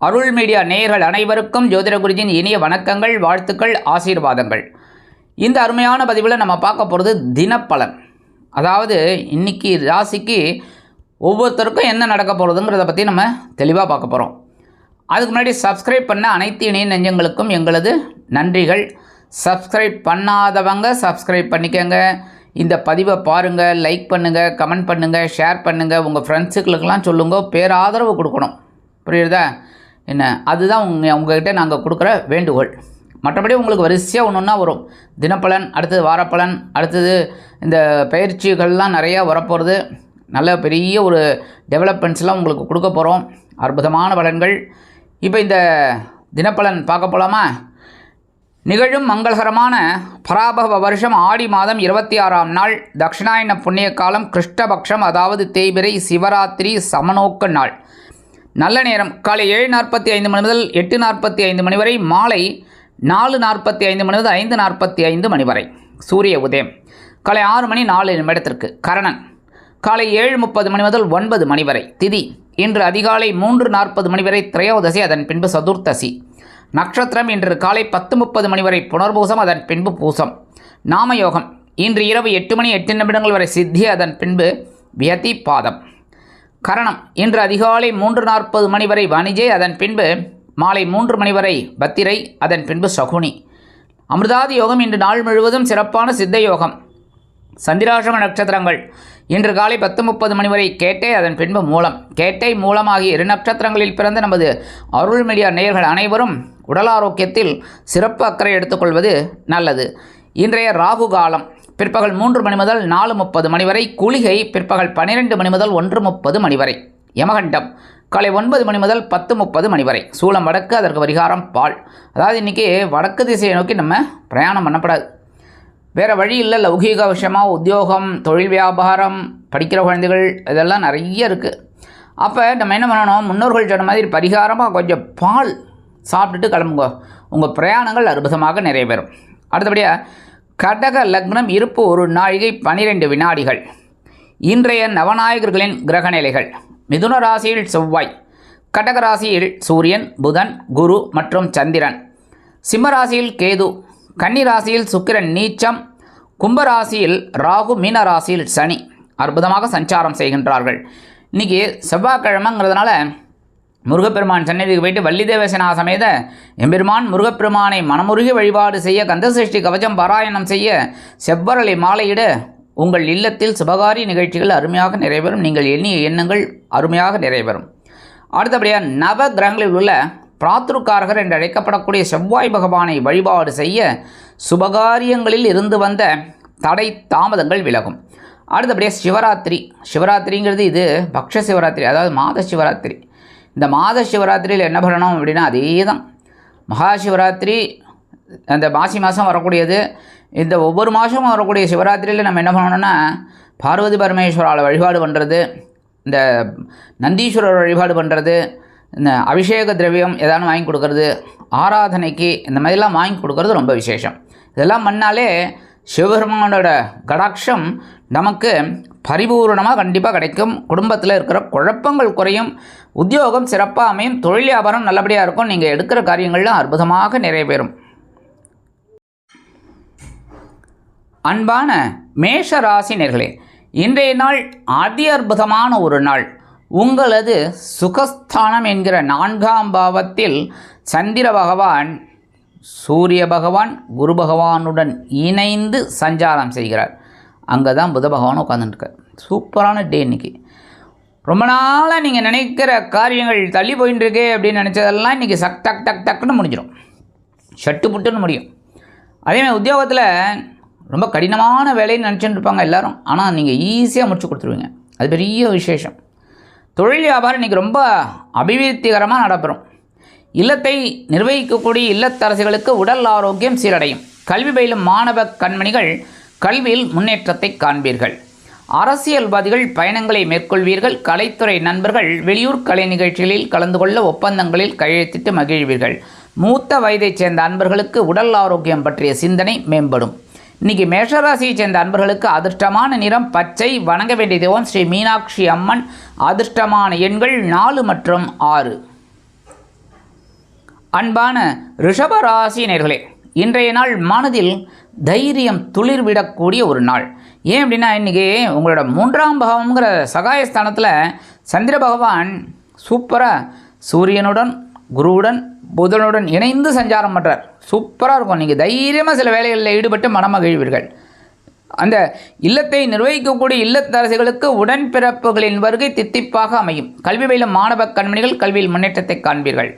அருள் media நேயர்கள் அனைவருக்கும் ஜோதிட குருஜியின் இனிய வணக்கங்கள், வாழ்த்துக்கள், ஆசீர்வாதங்கள். இந்த அருமையான பதிவில் நம்ம பார்க்க போகிறது தினப்பலன். அதாவது இன்றைக்கி ராசிக்கு ஒவ்வொருத்தருக்கும் என்ன நடக்க போகிறதுங்கிறத பற்றி நம்ம தெளிவாக பார்க்க போகிறோம். அதுக்கு முன்னாடி சப்ஸ்கிரைப் பண்ண அனைத்து இணைய நெஞ்சங்களுக்கும் எங்களது நன்றிகள். சப்ஸ்கிரைப் பண்ணாதவங்க சப்ஸ்கிரைப் பண்ணிக்கோங்க. இந்த பதிவை பாருங்கள், லைக் பண்ணுங்கள், கமெண்ட் பண்ணுங்கள், ஷேர் பண்ணுங்கள், உங்கள் ஃப்ரெண்ட்ஸுகளுக்கெல்லாம் சொல்லுங்கள். பேராதரவு கொடுக்கணும், புரியுறதா என்ன? அதுதான் உங்கள்கிட்ட நாங்கள் கொடுக்குற வேண்டுகோள். மற்றபடி உங்களுக்கு வரிசையாக ஒன்று ஒன்றா வரும். தினப்பலன், அடுத்தது வாரப்பலன், அடுத்தது இந்த பயிற்சிகள்லாம் நிறையா வரப்போகிறது. நல்ல பெரிய ஒரு டெவலப்மெண்ட்ஸ்லாம் உங்களுக்கு கொடுக்க போகிறோம், அற்புதமான பலன்கள். இப்போ இந்த தினப்பலன் பார்க்க போகலாமா? நிகழும் மங்களகரமான பராபவ வருஷம் ஆடி மாதம் 26ஆம் நாள், தட்சிணாயன புண்ணிய காலம், கிருஷ்ணபக்ஷம், அதாவது தேய்பிறை, சிவராத்திரி, சமநோக்க நாள். நல்ல நேரம் காலை 7:45 மணி முதல் 8:45 மணி வரை, மாலை 4:45 மணி முதல் 5:45 மணி வரை சூரிய உதயம். காலை 6 மணி 4 நிமிடத்திற்கு கரணன். காலை 7:30 மணி முதல் 9 மணி வரை திதி. இன்று அதிகாலை 3:40 மணி வரை திரையோதசி, அதன் பின்பு சதுர்த்தசி. நட்சத்திரம் இன்று காலை 10:30 மணி வரை புனர்பூசம், அதன் பின்பு பூசம். நாமயோகம் இன்று இரவு 8 மணி 8 நிமிடங்கள் வரை சித்தி, அதன் பின்பு வியதி பாதம். கரணம் இன்று அதிகாலை 3:40 மணி வரை வணிஜை, அதன் பின்பு மாலை 3 மணி வரை பத்திரை, அதன் பின்பு சகுனி. அமிர்தாதி யோகம் இன்று நாள் முழுவதும் சிறப்பான சித்த யோகம். சந்திராசிரம நட்சத்திரங்கள் இன்று காலை 10:30 மணி வரை கேட்டை, அதன் பின்பு மூலம். கேட்டை மூலம் ஆகிய 2 நட்சத்திரங்களில் பிறந்த நமது அருள் மீடியா நேயர்கள் அனைவரும் உடல் ஆரோக்கியத்தில் சிறப்பு அக்கறை எடுத்துக்கொள்வது நல்லது. இன்றைய ராகு காலம் பிற்பகல் 3 மணி முதல் 4:30 மணி வரை. குளிகை பிற்பகல் 12 மணி முதல் 1:30 மணி வரை. யமகண்டம் காலை 9 மணி முதல் 10:30 மணி வரை. சூலம் வடக்கு, அதற்கு பரிகாரம் பால். அதாவது இன்றைக்கி வடக்கு திசையை நோக்கி நம்ம பிரயாணம் பண்ணப்படாது. வேறு வழி இல்லை. லௌகீக விஷயமாக உத்தியோகம், தொழில், வியாபாரம், படிக்கிற குழந்தைகள், இதெல்லாம் நிறைய இருக்குது. அப்போ நம்ம என்ன பண்ணணும், முன்னோர்கள் சொன்ன மாதிரி பரிகாரமாக கொஞ்சம் பால் சாப்பிட்டுட்டு கிளம்புங்க. உங்கள் பிரயாணங்கள் அற்புதமாக நிறைவேறும். அடுத்தபடியாக கடக லக்னம், இருப்பு 1 நாழிகை 12 வினாடிகள். இன்றைய நவநாயகர்களின் கிரகநிலைகள்: மிதுன ராசியில் செவ்வாய், கடக ராசியில் சூரியன், புதன், குரு மற்றும் சந்திரன், சிம்ம ராசியில் கேது, கன்னி ராசியில் சுக்கிரன் நீச்சம், கும்பராசியில் ராகு, மீன ராசியில் சனி அற்புதமாக சஞ்சாரம் செய்கின்றார்கள். இன்றைக்கி செவ்வாய்க்கிழமைங்கிறதுனால முருகப்பெருமான் சன்னதிக்கு போயிட்டு வள்ளி தேவசேனா சமேத எம்பெருமான் முருகப்பெருமானை மனமுருகி வழிபாடு செய்ய, கந்தசஷ்டி கவசம் பாராயணம் செய்ய, செவ்வரலை மாலையிட உங்கள் இல்லத்தில் சுபகாரி நிகழ்ச்சிகள் அருமையாக நிறைவேறும். நீங்கள் எண்ணிய எண்ணங்கள் அருமையாக நிறைவேறும். அடுத்தபடியாக நவ கிரகங்களில் உள்ள பிராத்ருக்காரகர் என்று அழைக்கப்படக்கூடிய செவ்வாய் பகவானை வழிபாடு செய்ய சுபகாரியங்களில் இருந்து வந்த தடை தாமதங்கள் விலகும். அடுத்தபடியாக சிவராத்திரி. சிவராத்திரிங்கிறது இது பக்ஷ சிவராத்திரி, அதாவது மாத சிவராத்திரி. இந்த மாத சிவராத்திரியில் என்ன பண்ணணும் அப்படின்னா, அதே தான் மகா சிவராத்திரி, அந்த மாசி மாதம் வரக்கூடியது. இந்த ஒவ்வொரு மாதமும் வரக்கூடிய சிவராத்திரியில் நம்ம என்ன பண்ணணும்னா, பார்வதி பரமேஸ்வரால் வழிபாடு பண்ணுறது, இந்த நந்தீஸ்வரர் வழிபாடு பண்ணுறது, இந்த அபிஷேக திரவியம் ஏதாவது வாங்கி கொடுக்கறது, ஆராதனைக்கு இந்த மாதிரிலாம் வாங்கி கொடுக்கறது ரொம்ப விசேஷம். இதெல்லாம் பண்ணாலே சிவபெருமானோட கடாட்சம் நமக்கு பரிபூர்ணமாக கண்டிப்பாக கிடைக்கும். குடும்பத்தில் இருக்கிற குழப்பங்கள் குறையும், உத்தியோகம் சிறப்பாக அமையும், தொழில் வியாபாரம் நல்லபடியாக இருக்கும். நீங்கள் எடுக்கிற காரியங்கள்லாம் அற்புதமாக நிறைவேறும். அன்பான மேஷ ராசி நேயர்களே, இன்றைய நாள் அதி அற்புதமான ஒரு நாள். உங்களது சுகஸ்தானம் என்கிற 4ஆம் பாவத்தில் சந்திர பகவான் சூரிய பகவான் குரு பகவானுடன் இணைந்து சஞ்சாரம் செய்கிறார். அங்கே தான் புத பகவான் உட்காந்துருக்கார். சூப்பரான டே இன்றைக்கி. ரொம்ப நாளாக நீங்கள் நினைக்கிற காரியங்கள் தள்ளி போயின்னு இருக்கே அப்படின்னு நினச்சதெல்லாம் இன்றைக்கி டக் டக் டக்குன்னு முடிஞ்சிடும், ஷட்டு புட்டுன்னு முடியும். அதேமாதிரி உத்தியோகத்தில் ரொம்ப கடினமான வேலைன்னு நினச்சிட்டு இருப்பாங்க எல்லோரும், ஆனால் நீங்கள் ஈஸியாக முடிச்சு கொடுத்துருவீங்க. அது பெரிய விசேஷம். தொழில் வியாபாரம் இன்றைக்கி ரொம்ப அபிவிருத்திகரமாக நடைபெறும். இல்லத்தை நிர்வகிக்கக்கூடிய இல்லத்தரசிகளுக்கு உடல் ஆரோக்கியம் சீரடையும். கல்வி பயிலும் மாணவ கண்மணிகள் கல்வியில் முன்னேற்றத்தை காண்பீர்கள். அரசியல்வாதிகள் பயணங்களை மேற்கொள்வீர்கள். கலைத்துறை நண்பர்கள் வெளியூர் கலை நிகழ்ச்சிகளில் கலந்து கொள்ள ஒப்பந்தங்களில் கையெழுத்திட்டு மகிழ்வீர்கள். மூத்த வயதைச் சேர்ந்த அன்பர்களுக்கு உடல் ஆரோக்கியம் பற்றிய சிந்தனை மேம்படும். இன்றைக்கி மேஷராசியை சேர்ந்த அன்பர்களுக்கு அதிர்ஷ்டமான நிறம் பச்சை. வணங்க வேண்டிய தெய்வம் ஸ்ரீ மீனாட்சி அம்மன். அதிர்ஷ்டமான எண்கள் 4 மற்றும் 6. அன்பான ரிஷபராசி நேர்களே, இன்றைய நாள் மனதில் தைரியம் துளிர்விடக்கூடிய ஒரு நாள். ஏன் அப்படின்னா இன்றைக்கி உங்களோட 3ஆம் பாவம்ங்கிற சகாயஸ்தானத்தில் சந்திர பகவான் சூப்பராக சூரியனுடன் குருவுடன் புதனுடன் இணைந்து சஞ்சாரம் பண்ணுறார். சூப்பராக இருக்கும். நீங்கள் தைரியமாக சில வேலைகளில் ஈடுபட்டு மனமகிழ்வீர்கள். அந்த இல்லத்தை நிர்வகிக்கக்கூடிய இல்லத்தரசிகளுக்கு உடன்பிறப்புகளின் வருகை தித்திப்பாக அமையும். கல்வி பயிலும் மாணவ கண்மணிகள் கல்வியில் முன்னேற்றத்தை காண்பீர்கள்.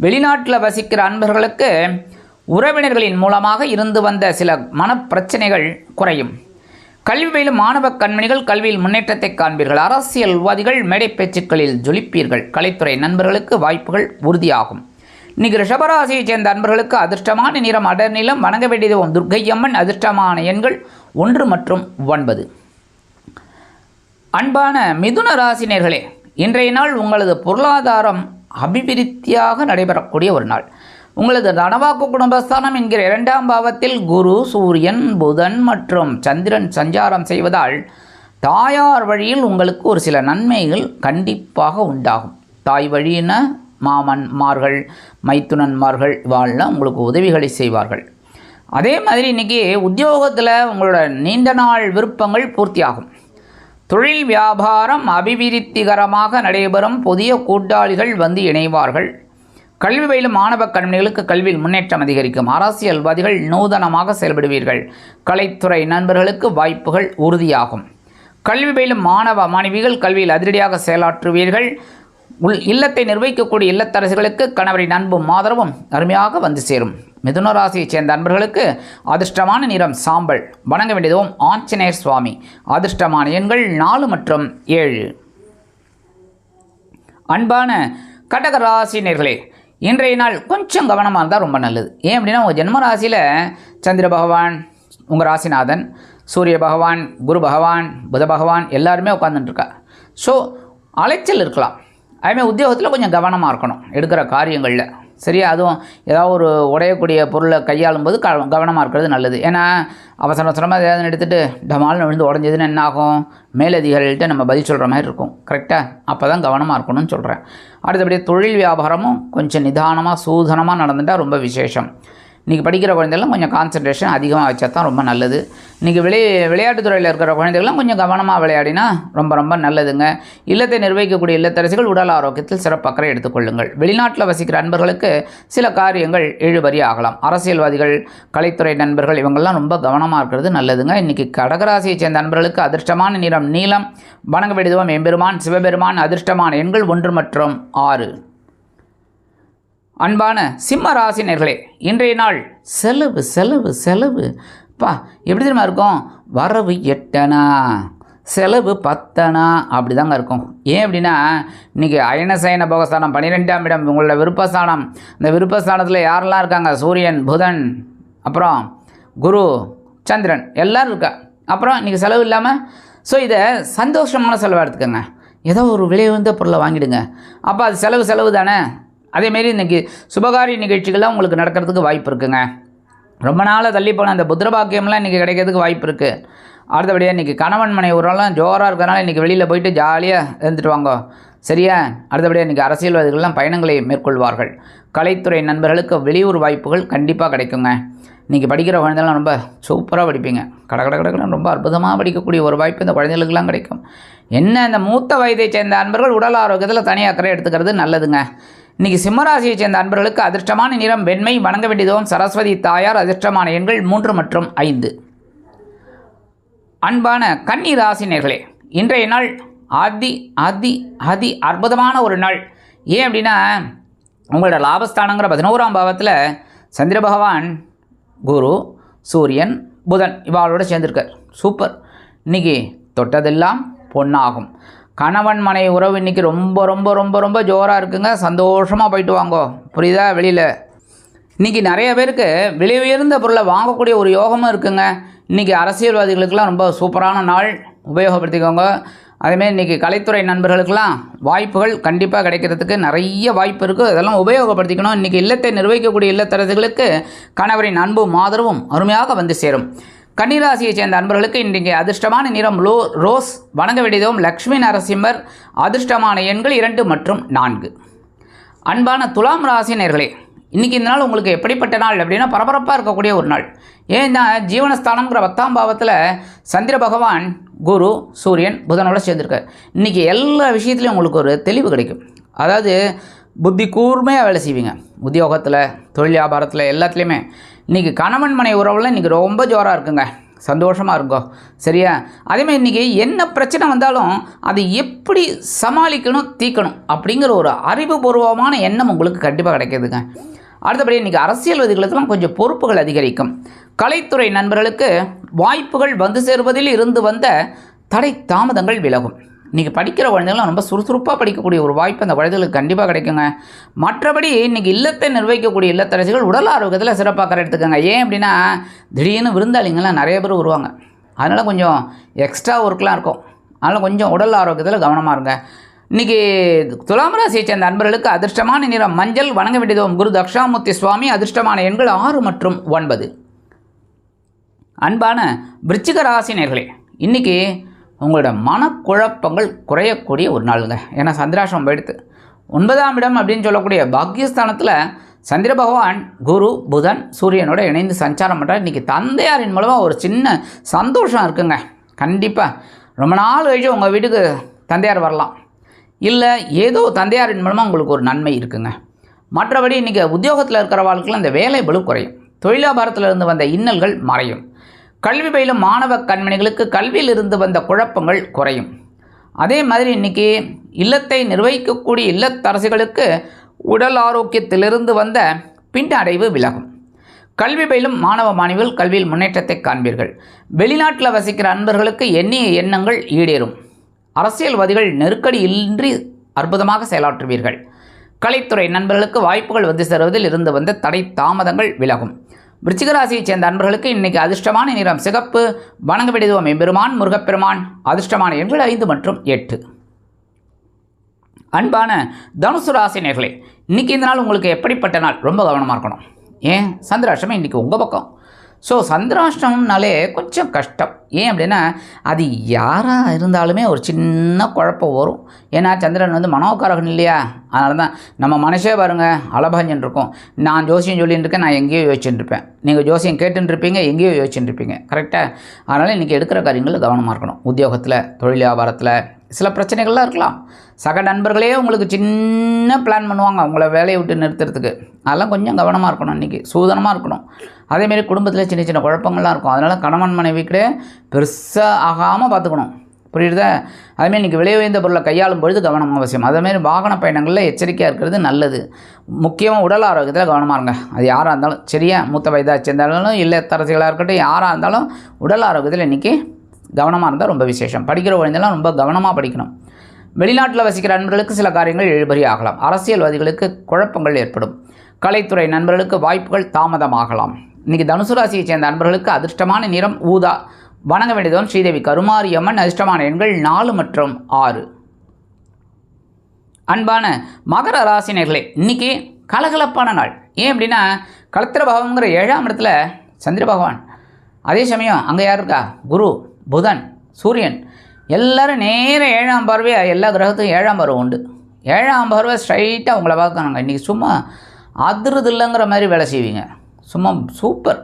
வெளிநாட்டில் வசிக்கிற அன்பர்களுக்கு உறவினர்களின் மூலமாக இருந்து வந்த சில மனப்பிரச்சனைகள் குறையும். கல்வி பயிலும் மாணவ கண்மணிகள் கல்வியில் முன்னேற்றத்தை காண்பீர்கள். அரசியல்வாதிகள் மேடை பேச்சுக்களில் ஜொலிப்பீர்கள். கலைத்துறை நண்பர்களுக்கு வாய்ப்புகள் உறுதியாகும். இன்றைக்கி ரிஷபராசியைச் சேர்ந்த அன்பர்களுக்கு அதிர்ஷ்டமான நிறம் அடர்நிலம். வணங்க வேண்டியது துர்க்கையம்மன். அதிர்ஷ்டமான எண்கள் 1 மற்றும் 9. அன்பான மிதுன ராசினியர்களே, இன்றைய நாள் உங்களது பொருளாதாரம் அபிவிருத்தியாக நடைபெறக்கூடிய ஒரு நாள். உங்களது தனவாக்கு குடும்பஸ்தானம் என்கிற 2ஆம் பாவத்தில் குரு, சூரியன், புதன் மற்றும் சந்திரன் சஞ்சாரம் செய்வதால் தாயார் வழியில் உங்களுக்கு ஒரு சில நன்மைகள் கண்டிப்பாக உண்டாகும். தாய் வழியின மாமன்மார்கள், மைத்துனன்மார்கள் இவாள்லாம் உங்களுக்கு உதவிகளை செய்வார்கள். அதே மாதிரி இன்றைக்கி உத்தியோகத்தில் உங்களோட நீண்ட நாள் விருப்பங்கள் பூர்த்தியாகும். தொழில் வியாபாரம் அபிவிருத்திகரமாக நடைபெறும். புதிய கூட்டாளிகள் வந்து இணைவார்கள். கல்வி பயிலும் மாணவ கண்மணிகளுக்கு கல்வியில் முன்னேற்றம் அதிகரிக்கும். அரசியல்வாதிகள் நூதனமாக செயல்படுவீர்கள். கலைத்துறை நண்பர்களுக்கு வாய்ப்புகள் உறுதியாகும். கல்வி பயிலும் மாணவ மாணவிகள் கல்வியில் அதிரடியாக செயலாற்றுவீர்கள். இல்லத்தை நிர்வகிக்கக்கூடிய இல்லத்தரசிகளுக்கு கணவரின் அன்பும் ஆதரவும் அருமையாக வந்து சேரும். மிதுன ராசியைச் சேர்ந்த அன்பர்களுக்கு அதிர்ஷ்டமான நிறம் சாம்பல். வணங்க வேண்டியது ஆஞ்சநேயர் சுவாமி. அதிர்ஷ்டமான எண்கள் 4 மற்றும் 7. அன்பான கடக ராசினியர்களே, இன்றைய நாள் கொஞ்சம் கவனமாக இருந்தால் ரொம்ப நல்லது. ஏன் அப்படின்னா உங்கள் ஜென்ம ராசியில் சந்திர பகவான், உங்கள் ராசிநாதன், சூரிய பகவான், குரு பகவான், புத பகவான் எல்லாருமே உட்காந்துட்டுருக்கா. ஸோ அலைச்சல் இருக்கலாம். அதுமாதிரி உத்தியோகத்தில் கொஞ்சம் கவனமாக இருக்கணும் எடுக்கிற காரியங்களில். சரியா? அதுவும் ஏதாவது ஒரு உடையக்கூடிய பொருளை கையாளும் போது கவனமாக இருக்கிறது நல்லது. ஏன்னா அவசரமாக ஏதாவது எடுத்துகிட்டு டமால்னு விழுந்து உடஞ்சதுன்னு என்ன ஆகும்? மேலதிகாரிகள்கிட்ட நம்ம பதில் சொல்கிற மாதிரி இருக்கும். கரெக்டாக? அப்போ தான் கவனமாக இருக்கணும்னு சொல்கிறேன். அடுத்தபடியே தொழில் வியாபாரமும் கொஞ்சம் நிதானமாக சூதனமாக நடந்துட்டால் ரொம்ப விசேஷம். இன்றைக்கி படிக்கிற குழந்தைகள்லாம் கொஞ்சம் கான்சன்ட்ரேஷன் அதிகமாக வச்சா தான் ரொம்ப நல்லது. இன்றைக்கி விளையாட்டுத்துறையில் இருக்கிற குழந்தைகள்லாம் கொஞ்சம் கவனமாக விளையாடினா ரொம்ப நல்லதுங்க. இல்லத்தை நிர்வகிக்கக்கூடிய இல்லத்தரசிகள் உடல் ஆரோக்கியத்தில் சிறப்பு அக்கறை எடுத்துக்கொள்ளுங்கள். வெளிநாட்டில் வசிக்கிற அன்பர்களுக்கு சில காரியங்கள் இழுபறி ஆகலாம். அரசியல்வாதிகள், கலைத்துறை நண்பர்கள் இவங்கெல்லாம் ரொம்ப கவனமாக இருக்கிறது நல்லதுங்க. இன்றைக்கி கடகராசியைச் சேர்ந்த நண்பர்களுக்கு அதிர்ஷ்டமான நிறம் நீலம். வணங்க வேண்டியதும் எம்பெருமான் சிவபெருமான். அதிர்ஷ்டமான எண்கள் 1 மற்றும் 6. அன்பான சிம்ம ராசினியர்களே, இன்றைய நாள் செலவு செலவு செலவு பா எப்படி தெரியுமா இருக்கும்? வரவு 8 செலவு 10 அப்படி தாங்க இருக்கும். ஏன் அப்படின்னா இன்றைக்கி அயனசயன போகஸ்தானம் 12ஆம் இடம் உங்களோட விருப்பஸ்தானம். இந்த விருப்பஸ்தானத்தில் யாரெல்லாம் இருக்காங்க? சூரியன், புதன், அப்புறம் குரு, சந்திரன் எல்லோரும் இருக்கா. அப்புறம் இன்றைக்கி செலவு இல்லாமல் ஸோ இதை சந்தோஷமான செலவாக எடுத்துக்கோங்க. ஏதோ ஒரு விலை வந்த பொருளை வாங்கிடுங்க. அப்போ அது செலவு தானே. அதேமாரி இன்றைக்கி சுபகாரிய நிகழ்ச்சிகள்லாம் உங்களுக்கு நடக்கிறதுக்கு வாய்ப்பு இருக்குங்க. ரொம்ப நாளாக தள்ளி போன அந்த புத்திரபாக்கியம்லாம் இன்றைக்கி கிடைக்கிறதுக்கு வாய்ப்பு இருக்குது. அடுத்தபடியாக இன்றைக்கி கணவன் மனை உறவுலாம் ஜோராக இருக்கிறனால இன்றைக்கி வெளியில் போயிட்டு ஜாலியாக இருந்துட்டு வாங்க. சரியா? அடுத்தபடியாக இன்றைக்கி அரசியல்வாதிகள்லாம் பயணங்களை மேற்கொள்வார்கள். கலைத்துறை நண்பர்களுக்கு வெளியூர் வாய்ப்புகள் கண்டிப்பாக கிடைக்குங்க. இன்றைக்கி படிக்கிற குழந்தைலாம் ரொம்ப சூப்பராக படிப்பீங்க. கடகடன்னு ரொம்ப அற்புதமாக படிக்கக்கூடிய ஒரு வாய்ப்பு இந்த குழந்தைகளுக்கெல்லாம் கிடைக்கும். என்ன இந்த மூத்த வயதை சேர்ந்த அன்பர்கள் உடல் ஆரோக்கியத்தில் தனி அக்கறை எடுத்துக்கிறது நல்லதுங்க. இன்றைக்கி சிம்மராசியைச் சேர்ந்த அன்பர்களுக்கு அதிர்ஷ்டமான நிறம் வெண்மை. வணங்க வேண்டியதும் சரஸ்வதி தாயார். அதிர்ஷ்டமான எண்கள் 3 மற்றும் 5. அன்பான கன்னி ராசினியர்களே, இன்றைய நாள் அதி அதி அதி அற்புதமான ஒரு நாள். ஏன் அப்படின்னா உங்களோட லாபஸ்தானங்கிற 11ஆம் பாவத்தில் சந்திர பகவான், குரு, சூரியன், புதன் இவாளோட சேர்ந்துருக்கார். சூப்பர். இன்றைக்கி தொட்டதெல்லாம் பொன்னாகும். கணவன் மனை உறவு இன்றைக்கி ரொம்ப ரொம்ப ரொம்ப ரொம்ப ஜோராக இருக்குங்க. சந்தோஷமாக போயிட்டு வாங்கோ. புரியுதா? வெளியில் இன்றைக்கி நிறைய பேருக்கு விலை உயர்ந்த பொருளை வாங்கக்கூடிய ஒரு யோகமும் இருக்குங்க. இன்றைக்கி அரசியல்வாதிகளுக்கெல்லாம் ரொம்ப சூப்பரான நாள், உபயோகப்படுத்திக்கோங்க. அதேமாதிரி இன்றைக்கி கலைத்துறை நண்பர்களுக்கெல்லாம் வாய்ப்புகள் கண்டிப்பாக கிடைக்கிறதுக்கு நிறைய வாய்ப்பு இருக்குது. அதெல்லாம் உபயோகப்படுத்திக்கணும். இன்றைக்கி இல்லத்தை நிர்வகிக்கக்கூடிய இல்லத்தரசிகளுக்கு கணவரின் அன்பும் ஆதரவும் அருமையாக வந்து சேரும். கன்னிராசியைச் சேர்ந்த அன்பர்களுக்கு இன்றைக்கு அதிர்ஷ்டமான நிறம் ரோஸ். வணங்க வேண்டியதும் லக்ஷ்மி நரசிம்மர். அதிர்ஷ்டமான எண்கள் 2 மற்றும் 4. அன்பான துலாம் ராசினியர்களே, இன்றைக்கி இந்த நாள் உங்களுக்கு எப்படிப்பட்ட நாள் அப்படின்னா பரபரப்பாக இருக்கக்கூடிய ஒரு நாள். ஏன்னா ஜீவனஸ்தானம்ங்கிற 10ஆம் பாவத்தில் சந்திர பகவான், குரு, சூரியன், புதனோட சேர்ந்துருக்கார். இன்றைக்கி எல்லா விஷயத்துலையும் உங்களுக்கு ஒரு தெளிவு கிடைக்கும். அதாவது புத்தி கூர்மையாக வேலை செய்வீங்க. உத்தியோகத்தில், தொழில் வியாபாரத்தில், எல்லாத்துலேயுமே. இன்றைக்கி கணவன் மனை உறவில் இன்றைக்கி ரொம்ப ஜோராக இருக்குங்க. சந்தோஷமாக இருக்கும். சரியா? அதேமாதிரி இன்றைக்கி என்ன பிரச்சனை வந்தாலும் அதை எப்படி சமாளிக்கணும், தீர்க்கணும் அப்படிங்கிற ஒரு அறிவுபூர்வமான எண்ணம் உங்களுக்கு கண்டிப்பாக கிடைக்கிதுங்க. அடுத்தபடி இன்றைக்கி அரசியல்வாதிகளுக்கெல்லாம் கொஞ்சம் பொறுப்புகள் அதிகரிக்கும். கலைத்துறை நண்பர்களுக்கு வாய்ப்புகள் வந்து சேருவதில் இருந்து வந்த தடை தாமதங்கள் விலகும். இன்றைக்கி படிக்கிற குழந்தைங்களாம் ரொம்ப சுறுசுறுப்பாக படிக்கக்கூடிய ஒரு வாய்ப்பு அந்த குழந்தைகளுக்கு கண்டிப்பாக கிடைக்குங்க. மற்றபடி இன்றைக்கி இல்லத்தை நிர்வகிக்கக்கூடிய இல்லத்தரசிகள் உடல் ஆரோக்கியத்தில் சிறப்பாக எடுத்துக்கோங்க. ஏன் அப்படின்னா திடீர்னு விருந்தாளிங்கள்லாம் நிறைய பேர் வருவாங்க. அதனால் கொஞ்சம் எக்ஸ்ட்ரா ஒர்க்லாம் இருக்கும். அதனால் கொஞ்சம் உடல் ஆரோக்கியத்தில் கவனமாக இருங்க. இன்றைக்கி துலாம் ராசியை சேர்ந்த அன்பர்களுக்கு அதிர்ஷ்டமான நிறம் மஞ்சள். வணங்க வேண்டியதும் குரு தக்ஷாமூர்த்தி சுவாமி. அதிர்ஷ்டமான எண்கள் 6 மற்றும் 9. அன்பான விருச்சிக ராசி நேயர்களே, இன்றைக்கி உங்களோட மனக்குழப்பங்கள் குறையக்கூடிய ஒரு நாளுங்க. ஏன்னா சந்திராஷ்டிரமம் போயிடுத்து. 9ஆம் இடம் அப்படின்னு சொல்லக்கூடிய பாக்கியஸ்தானத்தில் சந்திர பகவான், குரு, புதன், சூரியனோட இணைந்து சஞ்சாரம் பண்ணுறார். இன்றைக்கி தந்தையாரின் மூலமாக ஒரு சின்ன சந்தோஷம் இருக்குங்க. கண்டிப்பாக ரொம்ப நாள் கழிச்சு உங்கள் வீட்டுக்கு தந்தையார் வரலாம். இல்லை ஏதோ தந்தையாரின் மூலமாக உங்களுக்கு ஒரு நன்மை இருக்குங்க. மற்றபடி இன்றைக்கி உத்தியோகத்தில் இருக்கிற வாழ்க்கையில் அந்த வேலை பளு குறையும். தொழிலாபாரத்தில் இருந்து வந்த இன்னல்கள் மறையும். கல்வி பயிலும் மாணவ கண்மணிகளுக்கு கல்வியில் இருந்து வந்த குழப்பங்கள் குறையும். அதே மாதிரி இன்றைக்கி இல்லத்தை நிர்வகிக்கக்கூடிய இல்லத்தரசிகளுக்கு உடல் ஆரோக்கியத்திலிருந்து வந்த பின்னடைவு விலகும். கல்வி பயிலும் மாணவ மாணவிகள் கல்வியில் முன்னேற்றத்தை காண்பீர்கள். வெளிநாட்டில் வசிக்கிற அன்பர்களுக்கு எண்ணிய எண்ணங்கள் ஈடேறும். அரசியல்வாதிகள் நெருக்கடி இன்றி அற்புதமாக செயலாற்றுவீர்கள். கலைத்துறை நண்பர்களுக்கு வாய்ப்புகள் வந்து சேருவதில் இருந்து வந்த தடை தாமதங்கள் விலகும். விருச்சிக ராசியைச் சேர்ந்த அன்பர்களுக்கு இன்றைக்கி அதிர்ஷ்டமான நிறம் சிகப்பு. வணங்க வேண்டியதும் எம்பெருமான் முருகப்பெருமான். அதிர்ஷ்டமான எண்கள் 5 மற்றும் 8. அன்பான தனுசு ராசி நேயர்களே, இன்றைக்கி இந்த நாள் உங்களுக்கு எப்படிப்பட்ட நாள்? ரொம்ப கவனமாக இருக்கணும். ஏன் சந்திராஷ்டிரமம் இன்றைக்கி உங்கள் பக்கம். ஸோ சந்திராஷ்டிரமம்னாலே கொஞ்சம் கஷ்டம். ஏன் அப்படின்னா அது யாராக இருந்தாலுமே ஒரு சின்ன குழப்பம் வரும். ஏன்னா சந்திரன் வந்து மனோகாரகன் இல்லையா? அதனால தான் நம்ம மனசே பாருங்கள் அலபாஞ்சன் இருக்கும். நான் ஜோசியம் சொல்லின்னு இருக்கேன், நான் எங்கேயோ யோசிச்சுட்டு இருப்பேன். நீங்கள் ஜோசியம் கேட்டுன்னு இருப்பீங்க, எங்கேயோ யோசிச்சுட்டு இருப்பீங்க. கரெக்டாக? அதனால் இன்றைக்கி எடுக்கிற காரியங்களில் கவனமாக இருக்கணும். உத்தியோகத்தில், தொழில் வியாபாரத்தில் சில பிரச்சனைகள்லாம் இருக்கலாம். சக நண்பர்களே உங்களுக்கு சின்ன பிளான் பண்ணுவாங்க உங்களை வேலையை விட்டு நிறுத்துறதுக்கு. அதெல்லாம் கொஞ்சம் கவனமாக இருக்கணும். இன்றைக்கி சூதனமாக இருக்கணும். அதேமாரி குடும்பத்தில் சின்ன சின்ன குழப்பங்கள்லாம் இருக்கும். அதனால் கணவன் மனைவிக்கிட்டே பெருசாக ஆகாமல் பார்த்துக்கணும். புரியுதா? அதுமாரி இன்றைக்கி விலை உயர்ந்த பொருளை கையாளும் பொழுது கவனம் அவசியம். அதேமாரி வாகன பயணங்களில் எச்சரிக்கையாக இருக்கிறது நல்லது. முக்கியமாக உடல் ஆரோக்கியத்தில் கவனமாக இருங்க. அது யாராக இருந்தாலும் சரியா, மூத்த வயதாக இருந்தாலும் இல்லை தரசிகளாக இருக்கட்டும், யாராக இருந்தாலும் உடல் ஆரோக்கியத்தில் இன்றைக்கி கவனமாக இருந்தால் ரொம்ப விசேஷம். படிக்கிற குழந்தைலாம் ரொம்ப கவனமாக படிக்கணும். வெளிநாட்டில் வசிக்கிற நண்பர்களுக்கு சில காரியங்கள் இழுபறி ஆகலாம். அரசியல்வாதிகளுக்கு குழப்பங்கள் ஏற்படும். கலைத்துறை நண்பர்களுக்கு வாய்ப்புகள் தாமதமாகலாம். இன்றைக்கி தனுசு ராசியை சேர்ந்த நண்பர்களுக்கு அதிர்ஷ்டமான நிறம் ஊதா. வணங்க வேண்டியதும் ஸ்ரீதேவி கருமாரியம்மன். அதிர்ஷ்டமான எண்கள் 4 மற்றும் 6. அன்பான மகர ராசினர்களே, இன்றைக்கி கலகலப்பான நாள். ஏன் அப்படின்னா கலத்திர பாவங்கிற 7ஆம் இடத்துல சந்திர பகவான். அதே சமயம் அங்கே யார் இருக்கா? குரு, புதன், சூரியன் எல்லோரும் நேர 7ஆம் பார்வையாக எல்லா கிரகத்துக்கும் 7ஆம் பார்வை உண்டு. 7ஆம் பார்வை ஸ்ட்ரைட்டாக உங்களை பார்க்கணுங்க. இன்றைக்கி சும்மா அதிருது இல்லைங்கிற மாதிரி வேலை செய்வீங்க. சும்மா சூப்பர்.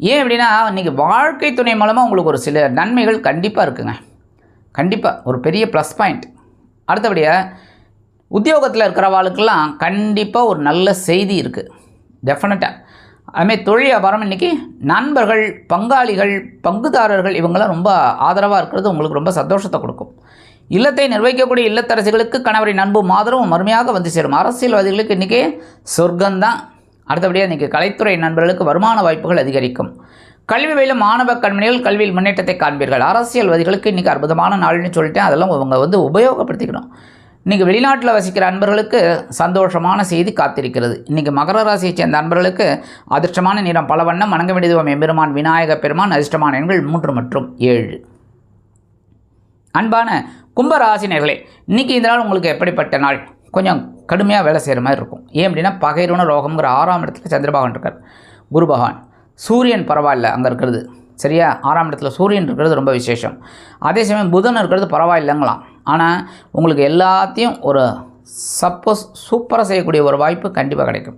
ஏன் அப்படின்னா இன்றைக்கி வாழ்க்கை துணை மூலமாக உங்களுக்கு ஒரு சில நன்மைகள் கண்டிப்பாக இருக்குங்க. கண்டிப்பாக ஒரு பெரிய ப்ளஸ் பாயிண்ட். அடுத்தபடியாக உத்தியோகத்தில் இருக்கிறவாளுக்கெல்லாம் கண்டிப்பாக ஒரு நல்ல செய்தி இருக்குது. டெஃபினட்டாக. அதுமாதிரி தொழில் வியாபாரம் இன்றைக்கி நண்பர்கள், பங்காளிகள், பங்குதாரர்கள் இவங்களாம் ரொம்ப ஆதரவாக இருக்கிறது உங்களுக்கு ரொம்ப சந்தோஷத்தை கொடுக்கும். இல்லத்தை நிர்வகிக்கக்கூடிய இல்லத்தரசிகளுக்கு கணவரின் அன்பும் ஆதரவும் அருமையாக வந்து சேரும். அரசியல்வாதிகளுக்கு இன்றைக்கி சொர்க்கம்தான். அடுத்தபடியாக இன்றைக்கி கலைத்துறை நண்பர்களுக்கு வருமான வாய்ப்புகள் அதிகரிக்கும். கல்வி பயிலும் மாணவ கண்மணிகள் கல்வியில் முன்னேற்றத்தை காண்பீர்கள். அரசியல்வாதிகளுக்கு இன்றைக்கி அற்புதமான நாள்னு சொல்லிட்டேன். அதெல்லாம் அவங்க உபயோகப்படுத்திக்கணும். இன்றைக்கி வெளிநாட்டில் வசிக்கிற அன்பர்களுக்கு சந்தோஷமான செய்தி காத்திருக்கிறது. இன்றைக்கி மகர ராசியை சேர்ந்த அன்பர்களுக்கு அதிர்ஷ்டமான நிறம் பல வண்ணம். வணங்க வேண்டியதும் எம்பெருமான் விநாயக பெருமான். அதிர்ஷ்டமான எண்கள் 3 மற்றும் 7. அன்பான கும்பராசினர்களே, இன்றைக்கி இந்த நாள் உங்களுக்கு எப்படிப்பட்ட நாள்? கொஞ்சம் கடுமையாக வேலை செய்கிற மாதிரி இருக்கும். ஏன் அப்படின்னா பகைருண ரோகம்ங்கிற 6ஆம் இடத்துல சந்திரபகவான் இருக்கார். குரு பகவான், சூரியன் பரவாயில்ல அங்கே இருக்கிறது. சரியா? 6ஆம் இடத்துல சூரியன் இருக்கிறது ரொம்ப விசேஷம். அதே சமயம் புதன் இருக்கிறது பரவாயில்லைங்களாம். ஆனால் உங்களுக்கு எல்லாத்தையும் ஒரு சப்போஸ் சூப்பராக செய்யக்கூடிய ஒரு வாய்ப்பு கண்டிப்பாக கிடைக்கும்.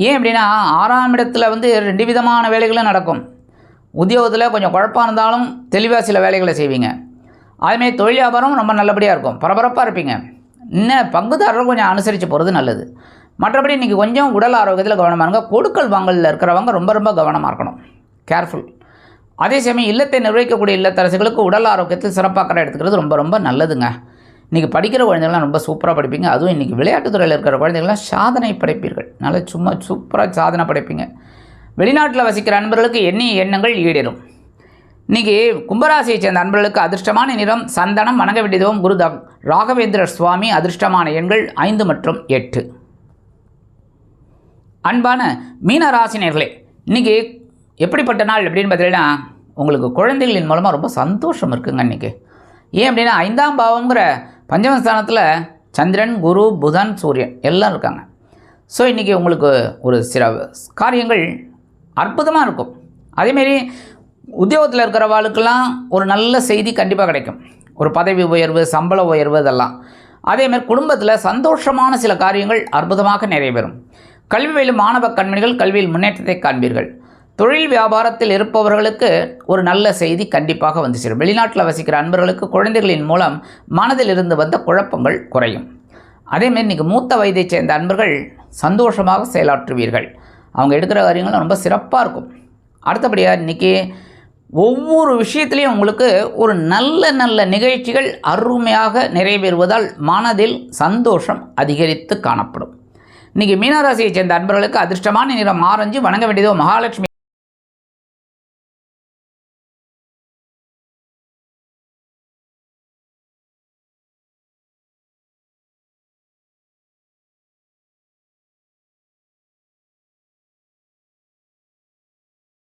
ஏன் அப்படின்னா 6ஆம் இடத்துல வந்து 2 விதமான வேலைகளும் நடக்கும். உத்தியோகத்தில் கொஞ்சம் குழப்பம் இருந்தாலும் தெளிவாக சில வேலைகளை செய்வீங்க. அதுமாரி தொழில் வியாபாரம் ரொம்ப நல்லபடியாக இருக்கும், பரபரப்பாக இருப்பீங்க. இன்னும் பங்குதாரர்கள் கொஞ்சம் அனுசரித்து போகிறது நல்லது. மற்றபடி இன்றைக்கி கொஞ்சம் உடல் ஆரோக்கியத்தில் கவனமாக இருங்க. கொடுக்கல் வாங்கலில் இருக்கிறவங்க ரொம்ப ரொம்ப கவனமாக இருக்கணும், கேர்ஃபுல். அதே சமயம் இல்லத்தை நிர்வகிக்கக்கூடிய இல்லத்தரசுகளுக்கு உடல் ஆரோக்கியத்தில் சிறப்பாக எடுத்துக்கிறது ரொம்ப ரொம்ப நல்லதுங்க. இன்றைக்கி படிக்கிற குழந்தைகள்லாம் ரொம்ப சூப்பராக படிப்பீங்க. அதுவும் இன்றைக்கி விளையாட்டுத்துறையில் இருக்கிற குழந்தைகள்லாம் சாதனை படைப்பீர்கள். நல்லா சும்மா சூப்பராக சாதனை படைப்பீங்க. வெளிநாட்டில் வசிக்கிற அன்பர்களுக்கு எண்ணிய எண்ணங்கள் ஈடேறும். இன்றைக்கி கும்பராசியை சேர்ந்த அன்பர்களுக்கு அதிர்ஷ்டமான நிறம் சந்தனம். வணங்க வேண்டியதும் குரு ராகவேந்திர சுவாமி. அதிர்ஷ்டமான எண்கள் 5 மற்றும் 8. அன்பான மீனராசினியர்களே, இன்றைக்கி எப்படிப்பட்ட நாள் அப்படின்னு பார்த்தீங்கன்னா, உங்களுக்கு குழந்தைகளின் மூலமாக ரொம்ப சந்தோஷம் இருக்குங்க இன்றைக்கி. ஏன் அப்படின்னா 5ஆம் பாவங்கிற பஞ்சமஸ்தானத்தில் சந்திரன், குரு, புதன், சூரியன் எல்லாம் இருக்காங்க. ஸோ இன்றைக்கி உங்களுக்கு ஒரு சில காரியங்கள் அற்புதமாக இருக்கும். அதேமாரி உத்தியோகத்தில் இருக்கிறவாளுக்கெல்லாம் ஒரு நல்ல செய்தி கண்டிப்பாக கிடைக்கும். ஒரு பதவி உயர்வு, சம்பள உயர்வு, இதெல்லாம். அதேமாதிரி குடும்பத்தில் சந்தோஷமான சில காரியங்கள் அற்புதமாக நிறைவேறும். கல்வி பயிலும் மாணவ கண்மணிகள் கல்வியில் முன்னேற்றத்தை காண்பீர்கள். தொழில் வியாபாரத்தில் இருப்பவர்களுக்கு ஒரு நல்ல செய்தி கண்டிப்பாக வந்து சேரும். வெளிநாட்டில் வசிக்கிற அன்பர்களுக்கு குழந்தைகளின் மூலம் மனதில் இருந்து வந்த குழப்பங்கள் குறையும். அதேமாரி இன்றைக்கி மூத்த வயதைச் சேர்ந்த அன்பர்கள் சந்தோஷமாக செயலாற்றுவீர்கள். அவங்க எடுக்கிற காரியங்கள் ரொம்ப சிறப்பாக இருக்கும். அடுத்தபடியாக இன்றைக்கி ஒவ்வொரு விஷயத்துலேயும் உங்களுக்கு ஒரு நல்ல நல்ல நிகழ்ச்சிகள் அருமையாக நிறைவேறுவதால் மனதில் சந்தோஷம் அதிகரித்து காணப்படும். இன்றைக்கி மீனராசியை சேர்ந்த அன்பர்களுக்கு அதிர்ஷ்டமான நிறம் ஆரஞ்சு. வணங்க வேண்டியதோ மகாலட்சுமி